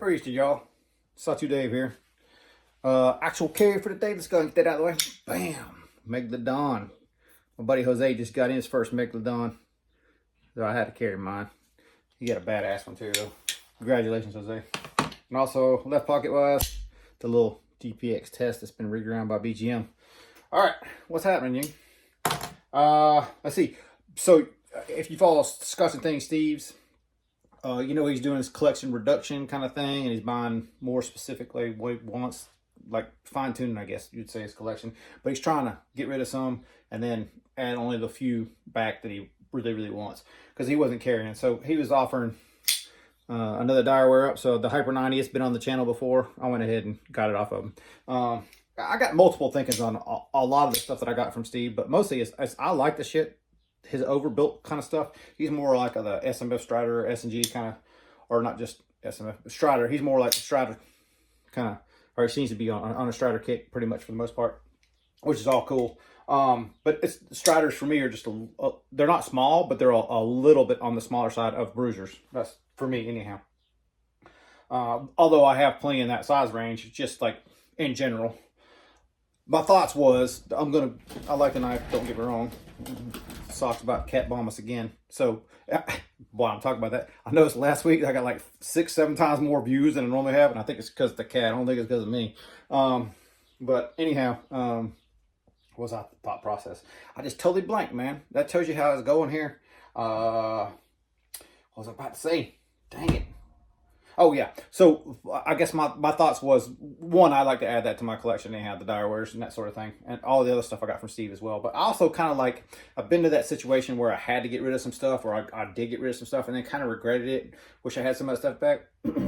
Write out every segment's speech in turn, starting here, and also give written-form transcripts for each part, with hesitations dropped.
Preacher, y'all. Sawtooth Dave here. Actual carry for the day. Let's go and get that out of the way. Bam! Megalodon. My buddy Jose just got in his first Megalodon. So I had to carry mine. He got a badass one too, though. Congratulations, Jose. And also, left pocket wise, the little GPX test that's been reground by BGM. Alright, what's happening, Ying? Let's see. So, if you follow Discussing Things Steve's, you know he's doing his collection reduction kind of thing, and he's buying more specifically what he wants, like fine-tuning, I guess you'd say, his collection. But he's trying to get rid of some and then add only the few back that he really wants, because he wasn't carrying. So he was offering another Direware up. So the Hyper 90, it's been on the channel before. I went ahead and got it off of him. I got multiple thinkings on a lot of the stuff that I got from Steve, but mostly is I like the shit. His overbuilt kind of stuff. He's more like the SMF Strider, S&G kind of, or not just SMF Strider. He's more like the Strider kind of, or he seems to be on a Strider kick pretty much for the most part, which is all cool. But Striders for me are just they're not small, but they're a little bit on the smaller side of bruisers. That's for me anyhow. Although I have plenty in that size range, just like in general. My thoughts was, I like the knife, don't get me wrong. Socks about cat bomb us again. So, boy, I'm talking about that. I noticed last week I got like 6-7 times more views than I normally have, and I think it's because of the cat. I don't think it's because of me. But anyhow, what was that thought process? I just totally blanked, man. That tells you how it's going here. What was I about to say? Dang it. Oh, yeah. So, I guess my thoughts was, one, I like to add that to my collection. Anyhow, the Direwares and that sort of thing. And all the other stuff I got from Steve as well. But I also kind of like, I've been to that situation where I had to get rid of some stuff, or I did get rid of some stuff, and then kind of regretted it. Wish I had some of that stuff back.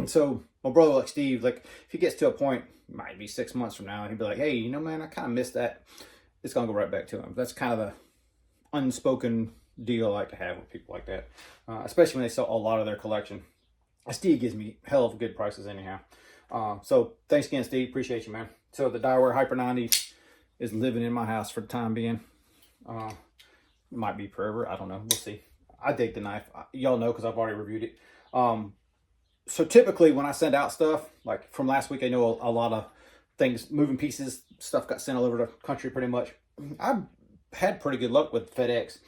So, my brother, like Steve, like, if he gets to a point, might be 6 months from now, and he'd be like, hey, you know, man, I kind of missed that. It's going to go right back to him. That's kind of the unspoken deal I like to have with people like that. Especially when they sell a lot of their collection. Steve gives me hell of good prices anyhow. So thanks again, Steve. Appreciate you, man. So the Direware Hyper 90 is living in my house for the time being. Might be forever. I don't know. We'll see. I dig the knife. Y'all know because I've already reviewed it. So typically when I send out stuff, like from last week, I know a lot of things, moving pieces, stuff got sent all over the country pretty much. I've had pretty good luck with FedEx.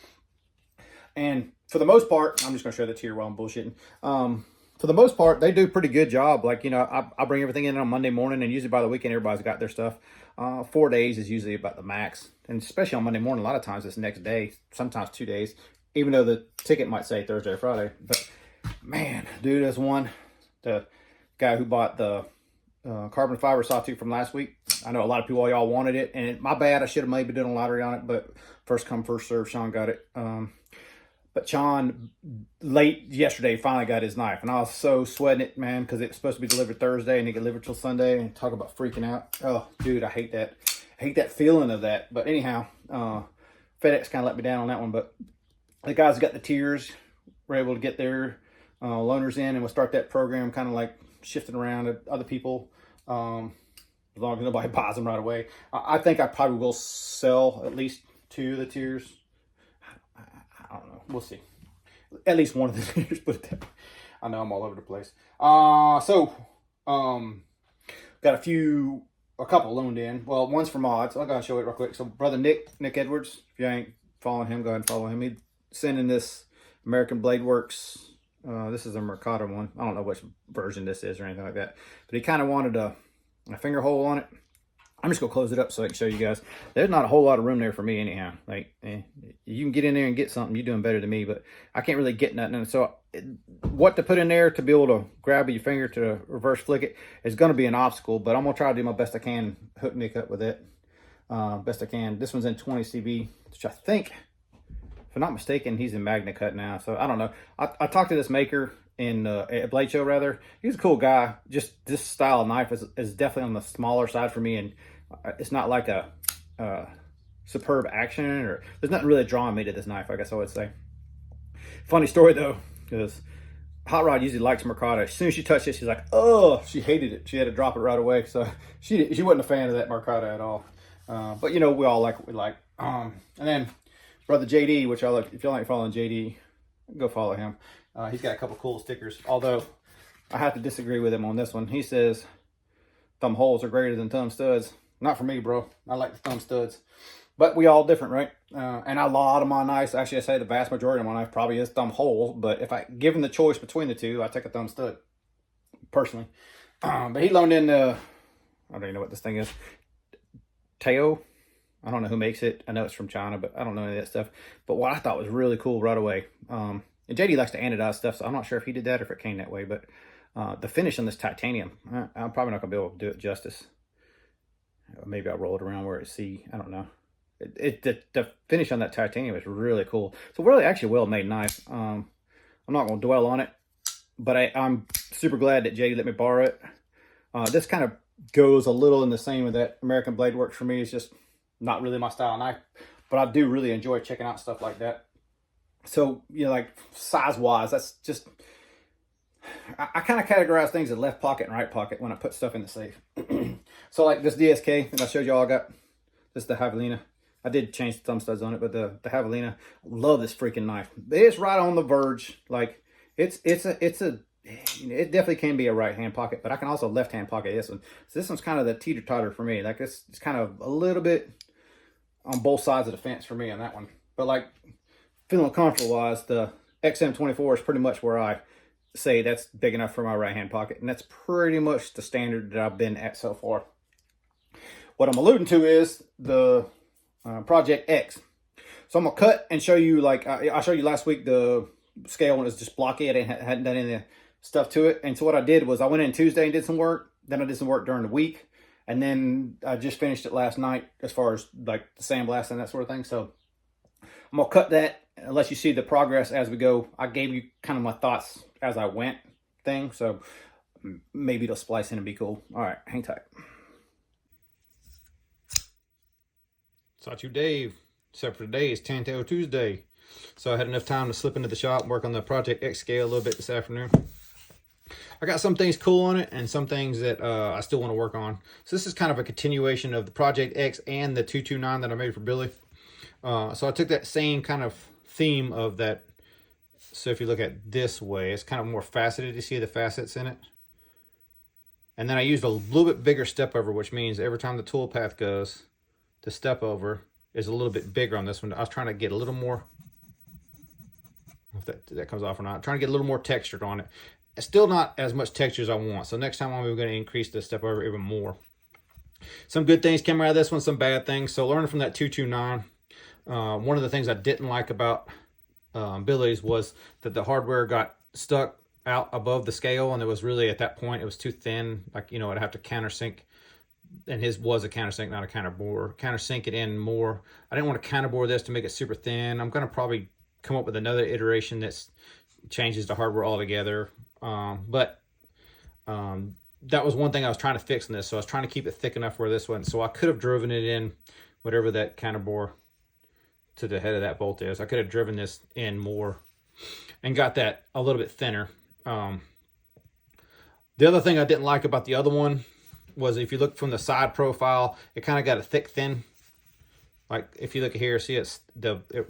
And for the most part, I'm just going to show that to you while I'm bullshitting. For the most part, they do a pretty good job. Like, you know, I bring everything in on Monday morning, and usually by the weekend, everybody's got their stuff. 4 days is usually about the max. And especially on Monday morning, a lot of times it's next day, sometimes 2 days, even though the ticket might say Thursday or Friday. But man, dude, there's one, the guy who bought the carbon fiber sawtooth from last week. I know a lot of people, y'all wanted it, and my bad, I should have maybe done a lottery on it, but first come, first serve, Sean got it. But Sean, late yesterday, finally got his knife. And I was so sweating it, man, because it was supposed to be delivered Thursday and it get delivered till Sunday. And talk about freaking out. Oh, dude, I hate that. I hate that feeling of that. But anyhow, FedEx kind of let me down on that one. But the guys that got the tiers were able to get their loaners in, and we'll start that program kind of like shifting around to other people. As long as nobody buys them right away. I think I probably will sell at least 2 of the tiers. I don't know. We'll see. At least one of the tiers, but I know I'm all over the place. Got a couple loaned in. Well, one's for mods. I'm going to show it real quick. So, brother Nick Edwards, if you ain't following him, go ahead and follow him. He's sending this American Blade Works. This is a Mercado one. I don't know which version this is or anything like that. But he kind of wanted a finger hole on it. I'm just going to close it up so I can show you guys. There's not a whole lot of room there for me anyhow. Like, you can get in there and get something. You're doing better than me, but I can't really get nothing. And so what to put in there to be able to grab your finger to reverse flick it is going to be an obstacle, but I'm going to try to do my best I can, hook Nick up with it. Best I can. This one's in 20 CB, which I think, if I'm not mistaken, he's in Magna Cut now. So I don't know. I talked to this maker in a Blade Show rather. He's a cool guy. Just this style of knife is definitely on the smaller side for me, and it's not like a superb action, or there's nothing really drawing me to this knife, I guess I would say. Funny story though, because Hot Rod usually likes Mercado. As soon as she touched it, she's like, oh, she hated it. She had to drop it right away. So she wasn't a fan of that Mercado at all. But you know, we all like what we like. And then brother JD, which if y'all ain't following JD, go follow him. He's got a couple cool stickers. Although I have to disagree with him on this one. He says thumb holes are greater than thumb studs. Not for me, bro. I like the thumb studs. But we all different, right? And a lot of my knives, actually I say the vast majority of my knife probably is thumb hole. But if I given the choice between the two, I take a thumb stud, personally. But he loaned in I don't even know what this thing is. Teo. I don't know who makes it. I know it's from China, but I don't know any of that stuff. But what I thought was really cool right away. And JD likes to anodize stuff, so I'm not sure if he did that or if it came that way. But the finish on this titanium, I'm probably not going to be able to do it justice. Maybe I'll roll it around where it's C. I don't know. The finish on that titanium is really cool. It's a really actually well-made knife. I'm not going to dwell on it, but I'm super glad that JD let me borrow it. This kind of goes a little in the same with that American Blade Works for me. It's just not really my style of knife, but I do really enjoy checking out stuff like that. So, you know, like size-wise, that's just... I kind of categorize things as left pocket and right pocket when I put stuff in the safe. So like this DSK that I showed y'all, I got this is the Javelina. I did change the thumb studs on it, but the Javelina, love this freaking knife. It's right on the verge. Like it definitely can be a right hand pocket, but I can also left hand pocket this one. So this one's kind of the teeter totter for me. Like it's kind of a little bit on both sides of the fence for me on that one. But like feeling comfortable wise, the XM24 is pretty much where I say that's big enough for my right hand pocket, and that's pretty much the standard that I've been at so far. What I'm alluding to is the Project X. So I'm gonna cut and show you, like I showed you last week, the scale when it was just blockhead and hadn't done any stuff to it. And so what I did was I went in Tuesday and did some work, then I did some work during the week, and then I just finished it last night as far as like the sandblast and that sort of thing. So I'm gonna cut that and let you see the progress as we go. I gave you kind of my thoughts as I went thing, so maybe it'll splice in and be cool. All right, hang tight. Sawtooth Dave, except for today is Tan-Tail Tuesday. So I had enough time to slip into the shop and work on the Project X scale a little bit this afternoon. I got some things cool on it and some things that I still want to work on. So this is kind of a continuation of the Project X and the 229 that I made for Billy. So I took that same kind of theme of that. So if you look at this way, it's kind of more faceted. You see the facets in it. And then I used a little bit bigger step over, which means every time the tool path goes, the step over is a little bit bigger on this one. I was trying to get a little more, if that comes off or not, trying to get a little more textured on it. It's still not as much texture as I want. So next time I'm going to increase the step over even more. Some good things came out of this one, some bad things. So learning from that 229, one of the things I didn't like about Billy's was that the hardware got stuck out above the scale, and it was really at that point it was too thin. Like, you know, I'd have to countersink, and his was a countersink, not a counterbore. Countersink it in more. I didn't want to counterbore this to make it super thin. I'm going to probably come up with another iteration that changes the hardware altogether. But that was one thing I was trying to fix in this. So I was trying to keep it thick enough where this one, so I could have driven it in whatever that counterbore to the head of that bolt is. I could have driven this in more and got that a little bit thinner. The other thing I didn't like about the other one was if you look from the side profile, it kind of got a thick thin. Like if you look here, see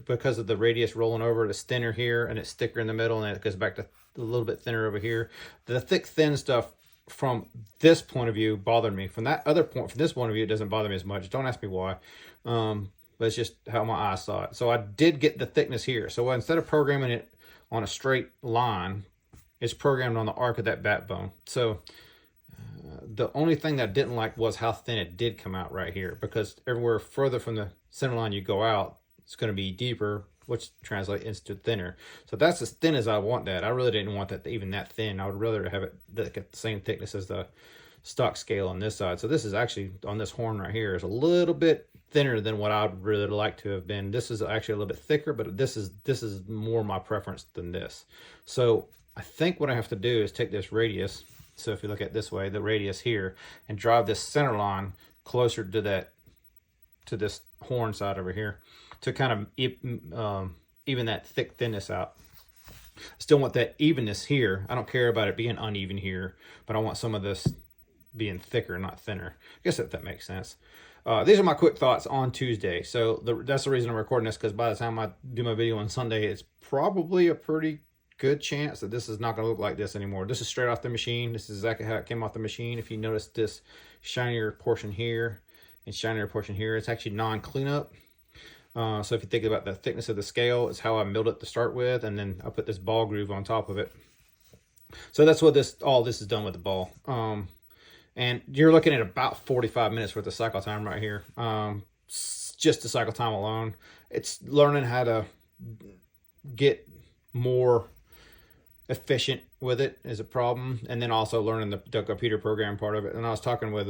because of the radius rolling over, it's thinner here and it's thicker in the middle, and it goes back to a little bit thinner over here. The thick thin stuff from this point of view bothered me. From that other point, from this point of view, it doesn't bother me as much. Don't ask me why. But it's just how my eyes saw it. So I did get the thickness here. So instead of programming it on a straight line, it's programmed on the arc of that backbone. So the only thing that I didn't like was how thin it did come out right here, because everywhere further from the center line you go out, it's going to be deeper, which translates into thinner. So that's as thin as I want that. I really didn't want that even that thin. I would rather have it at the same thickness as the stock scale on this side. So this is actually, on this horn right here, is a little bit thinner than what I'd really like to have been. This is actually a little bit thicker, but this is more my preference than this. So I think what I have to do is take this radius. So if you look at this way, the radius here, and drive this center line closer to that, to this horn side over here, to kind of even that thick thinness out. Still want that evenness here. I don't care about it being uneven here, but I want some of this being thicker, not thinner. I guess that makes sense. These are my quick thoughts on Tuesday. So that's the reason I'm recording this, because by the time I do my video on Sunday, it's probably a pretty good chance that this is not going to look like this anymore. This is straight off the machine. This is exactly how it came off the machine. If you notice this shinier portion here and shinier portion here, it's actually non-cleanup. So if you think about the thickness of the scale, it's how I milled it to start with, and then I put this ball groove on top of it. So that's what all this is done with the ball. And you're looking at about 45 minutes worth of cycle time right here. Just the cycle time alone. It's learning how to get more efficient with it is a problem, and then also learning the computer program part of it. And I was talking with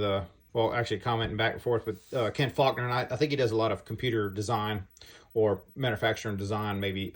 well, actually commenting back and forth with Ken Faulkner, and I think he does a lot of computer design or manufacturing design, maybe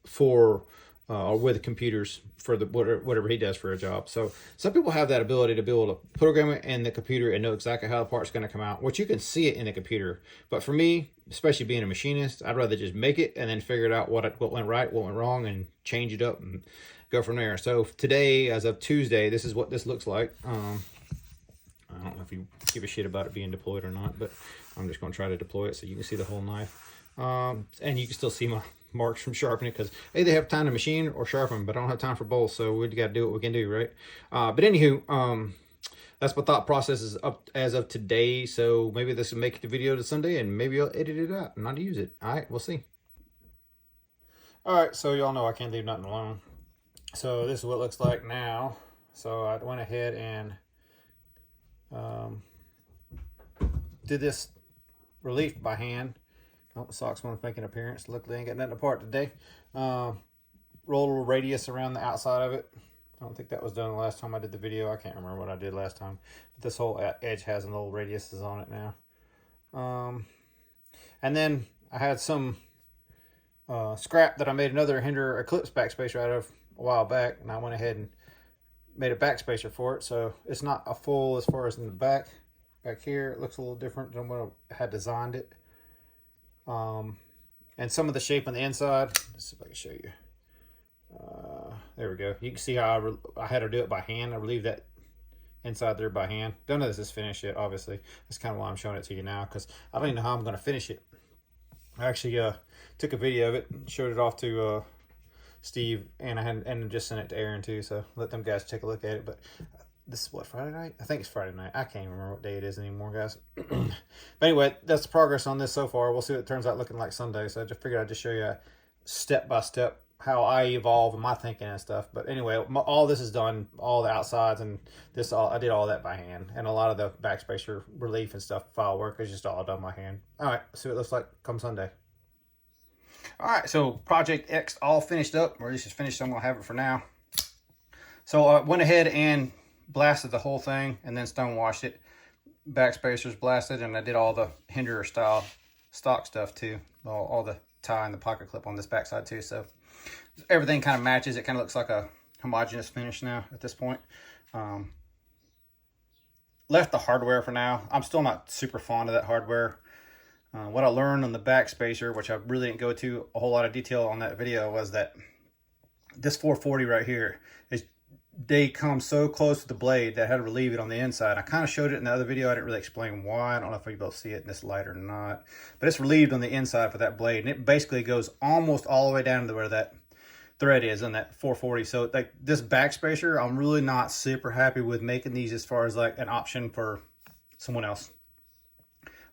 for or with computers for the whatever he does for a job. So some people have that ability to be able to program it in the computer and know exactly how the part's going to come out, which you can see it in the computer. But for me, especially being a machinist, I'd rather just make it and then figure out what went right, what went wrong, and change it up and go from there. So today, as of Tuesday, this is what this looks like. I don't know if you give a shit about it being deployed or not, but I'm just going to try to deploy it so you can see the whole knife. And you can still see my marks from sharpening, because I either have time to machine or sharpen, but I don't have time for both, so we got to do what we can do, right? But anywho, that's my thought process is up as of today. So maybe this will make the video to Sunday, and maybe I'll edit it out and not use it. All right, we'll see. All right, so y'all know I can't leave nothing alone. So this is what it looks like now. So I went ahead and did this relief by hand. Oh, the socks want to make an appearance. Luckily, I ain't got nothing apart today. Roll a little radius around the outside of it. I don't think that was done the last time I did the video. I can't remember what I did last time. But this whole edge has a little radiuses on it now. And then I had some scrap that I made another Hinder Eclipse backspacer out of a while back, and I went ahead and made a backspacer for it. So it's not a full as far as in the back. Back here, it looks a little different than what I had designed it. And some of the shape on the inside, let's see if I can show you. There we go. You can see how I had to do it by hand. I relieved that inside there by hand. Don't know if this is finished yet, obviously. That's kind of why I'm showing it to you now, because I don't even know how I'm going to finish it. I actually took a video of it, showed it off to Steve, and I just sent it to Aaron too, so let them guys take a look at it. But this is what, Friday night? I think it's Friday night. I can't even remember what day it is anymore, guys. But anyway, that's the progress on this so far. We'll see what it turns out looking like Sunday. So I just figured I'd just show you step by step how I evolve in my thinking and stuff. But anyway, all this is done, all the outsides and this, I did all that by hand. And a lot of the backspacer relief and stuff, file work, is just all done by hand. All right, see what it looks like come Sunday. All right, so Project X all finished up, or this is finished, so I'm gonna have it for now. So I went ahead and blasted the whole thing and then stone washed it. Backspacers blasted, and I did all the Hinder style stock stuff too. All the tie and the pocket clip on this backside too. So everything kind of matches. It kind of looks like a homogeneous finish now at this point. Left the hardware for now. I'm still not super fond of that hardware. What I learned on the backspacer, which I really didn't go to a whole lot of detail on that video, was that this 440 right here is, they come so close to the blade that I had to relieve it on the inside. I kind of showed it in the other video. I didn't really explain why. I don't know if you both see it in this light or not, but it's relieved on the inside for that blade, and it basically goes almost all the way down to where that thread is on that 440. So like this backspacer, I'm really not super happy with making these as far as like an option for someone else.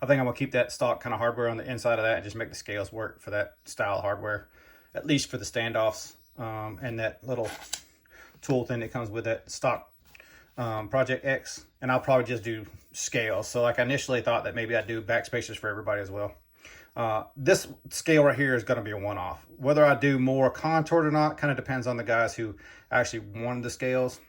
I think I'm gonna keep that stock kind of hardware on the inside of that and just make the scales work for that style hardware, at least for the standoffs, and that little tool thing that comes with that stock Project X. And I'll probably just do scales. So like I initially thought that maybe I'd do backspacers for everybody as well. This scale right here is going to be a one-off. Whether I do more contoured or not kind of depends on the guys who actually wanted the scales,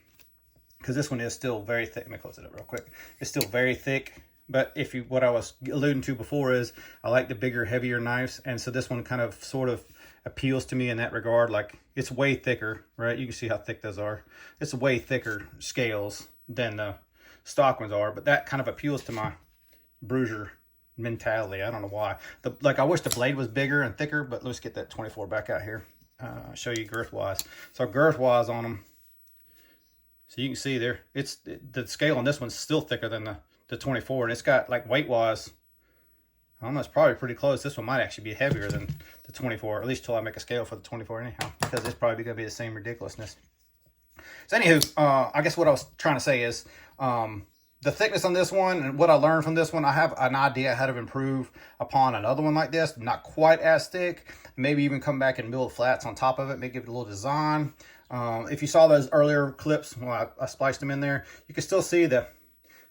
because this one is still very thick. Let me close it up real quick. It's still very thick, but what I was alluding to before is I like the bigger, heavier knives, and so this one kind of sort of appeals to me in that regard. Like it's way thicker, right? You can see how thick those are. It's way thicker scales than the stock ones are, but that kind of appeals to my bruiser mentality. I don't know why. I wish the blade was bigger and thicker, but let's get that 24 back out here. Show you girth wise. So girth wise on them, so you can see there, the scale on this one's still thicker than the 24, and it's got like weight wise, Almost probably pretty close. This one might actually be heavier than the 24, at least till I make a scale for the 24 anyhow, because it's probably going to be the same ridiculousness. So anywho, I guess what I was trying to say is the thickness on this one and what I learned from this one, I have an idea how to improve upon another one like this. Not quite as thick. Maybe even come back and build flats on top of it, maybe give it a little design. If you saw those earlier clips, well, I spliced them in there, you can still see the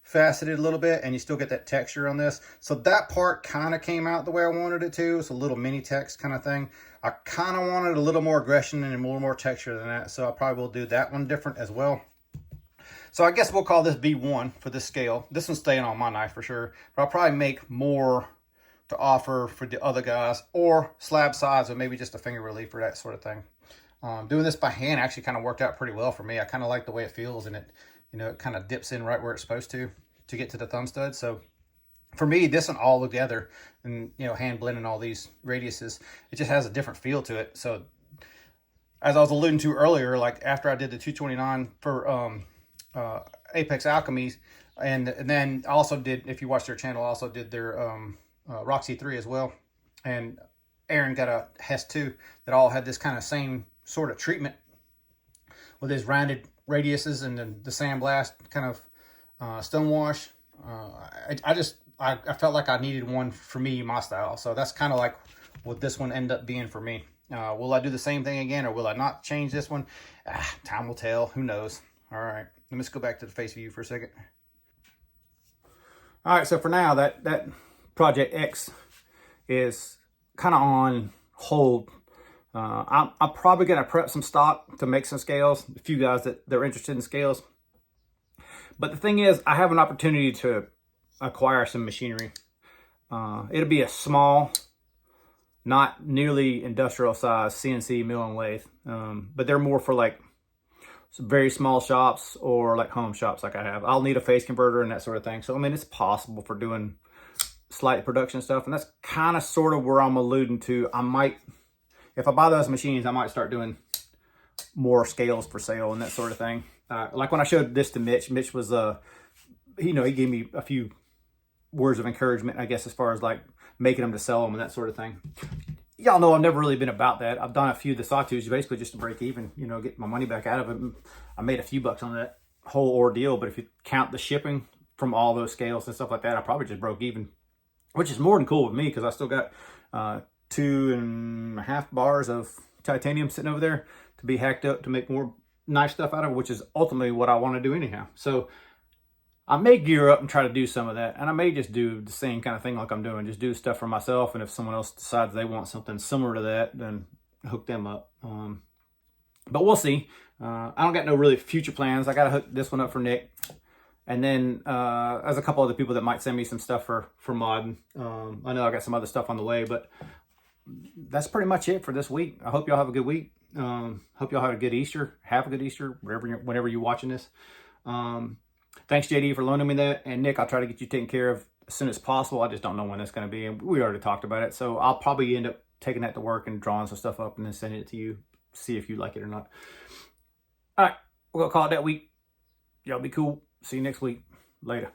faceted a little bit, and you still get that texture on this. So that part kind of came out the way I wanted it to. It's a little mini text kind of thing. I kind of wanted a little more aggression and a little more texture than that, so I probably will do that one different as well. So I guess we'll call this B1 for this scale. This one's staying on my knife for sure, but I'll probably make more to offer for the other guys, or slab size, or maybe just a finger relief or that sort of thing. Doing this by hand actually kind of worked out pretty well for me. I kind of like the way it feels, and it, you know, it kind of dips in right where it's supposed to get to the thumb stud. So for me, this one all together, and you know, hand blending all these radiuses, it just has a different feel to it. So as I was alluding to earlier, like after I did the 229 for Apex Alchemies, and then I also did, if you watch their channel, I also did their Roxy 3 as well, and Aaron got a Hess 2 that all had this kind of same sort of treatment with his rounded radiuses and then the sandblast kind of stone wash. I felt like I needed one for me, my style. So that's kind of like what this one ended up being for me. Will I do the same thing again, or will I not change this one? Time will tell. Who knows? All right, let me just go back to the face view for a second. All right, so for now, that Project X is kind of on hold. I'm probably going to prep some stock to make some scales, a few guys that they're interested in scales. But the thing is, I have an opportunity to acquire some machinery. It'll be a small, not nearly industrial size CNC mill and lathe. But they're more for like some very small shops or like home shops like I have. I'll need a phase converter and that sort of thing. So, I mean, it's possible for doing slight production stuff. And that's kind of sort of where I'm alluding to. I might, if I buy those machines, I might start doing more scales for sale and that sort of thing. Like when I showed this to Mitch, Mitch was, he gave me a few words of encouragement, I guess, as far as like making them to sell them and that sort of thing. Y'all know I've never really been about that. I've done a few of the sawtooths basically just to break even, get my money back out of it. I made a few bucks on that whole ordeal, but if you count the shipping from all those scales and stuff like that, I probably just broke even, which is more than cool with me because I still got 2.5 bars of titanium sitting over there to be hacked up to make more nice stuff out of it, which is ultimately what I want to do anyhow. So I may gear up and try to do some of that, and I may just do the same kind of thing like I'm doing, just do stuff for myself, and if someone else decides they want something similar to that, then hook them up. But we'll see. I don't got no really future plans. I got to hook this one up for Nick, and then there's a couple other people that might send me some stuff for modding. I know I got some other stuff on the way, but that's pretty much it for this week. I hope y'all have a good week. Hope y'all have a good Easter. Have a good Easter, whenever you're watching this. Thanks, JD, for loaning me that. And Nick, I'll try to get you taken care of as soon as possible. I just don't know when that's going to be. And we already talked about it. So I'll probably end up taking that to work and drawing some stuff up and then sending it to you. See if you like it or not. All right. We're going to call it that week. Y'all be cool. See you next week. Later.